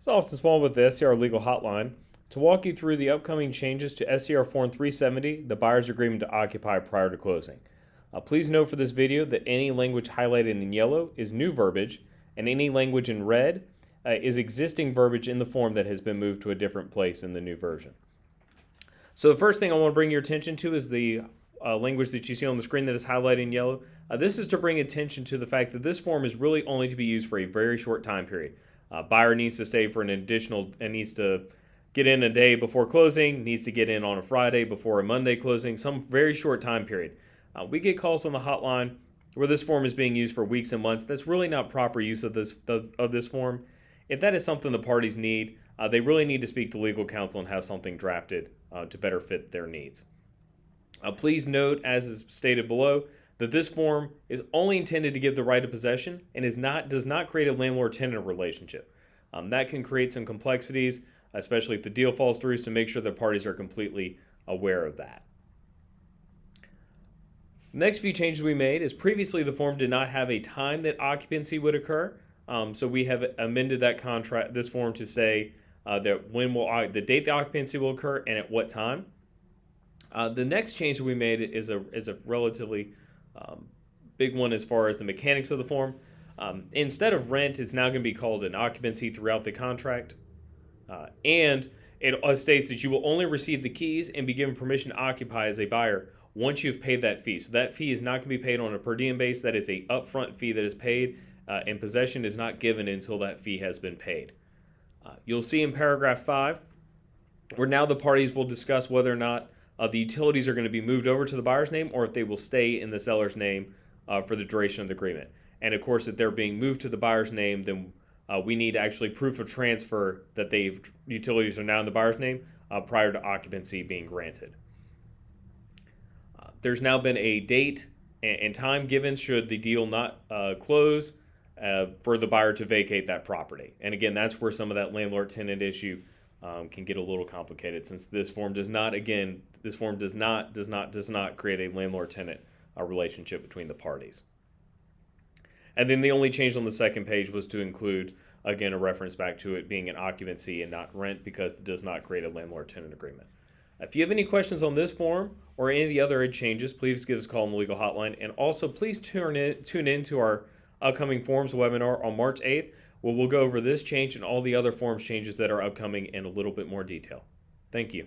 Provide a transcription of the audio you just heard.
It's Austin Smallwood with the SCR Legal Hotline to walk you through the upcoming changes to SCR Form 370, the buyer's agreement to occupy prior to closing. Please note for this video that any language highlighted in yellow is new verbiage, and any language in red is existing verbiage in the form that has been moved to a different place in the new version. So the first thing I want to bring your attention to is the language that you see on the screen that is highlighted in yellow. This is to bring attention to the fact that this form is really only to be used for a very short time period. Buyer needs to stay for an additional, and needs to get in a day before closing, needs to get in on a Friday before a Monday closing, some very short time period. We get calls on the hotline where this form is being used for weeks and months. That's really not proper use of this form. If that is something the parties need, they really need to speak to legal counsel and have something drafted to better fit their needs. Please note, as is stated below, that this form is only intended to give the right of possession and does not create a landlord-tenant relationship. That can create some complexities, especially if the deal falls through, so make sure the parties are completely aware of that. The next few changes we made is previously the form did not have a time that occupancy would occur, so we have amended this form to say that the date the occupancy will occur and at what time. The next change that we made is a relatively big one as far as the mechanics of the form. Instead of rent, it's now going to be called an occupancy throughout the contract. And it states that you will only receive the keys and be given permission to occupy as a buyer once you've paid that fee. So that fee is not going to be paid on a per diem base. That is a upfront fee that is paid, and possession is not given until that fee has been paid. You'll see in paragraph 5 where now the parties will discuss whether or not the utilities are going to be moved over to the buyer's name or if they will stay in the seller's name for the duration of the agreement. And of course, if they're being moved to the buyer's name, then we need actually proof of transfer that utilities are now in the buyer's name prior to occupancy being granted. There's now been a date and time given should the deal not close for the buyer to vacate that property. And again, that's where some of that landlord-tenant issue can get a little complicated, since this form does not create a landlord-tenant relationship between the parties. And then the only change on the second page was to include, again, a reference back to it being an occupancy and not rent, because it does not create a landlord-tenant agreement. If you have any questions on this form or any of the other changes, please give us a call on the legal hotline. And also, please tune in to our upcoming forms webinar on March 8th, where we'll go over this change and all the other forms changes that are upcoming in a little bit more detail. Thank you.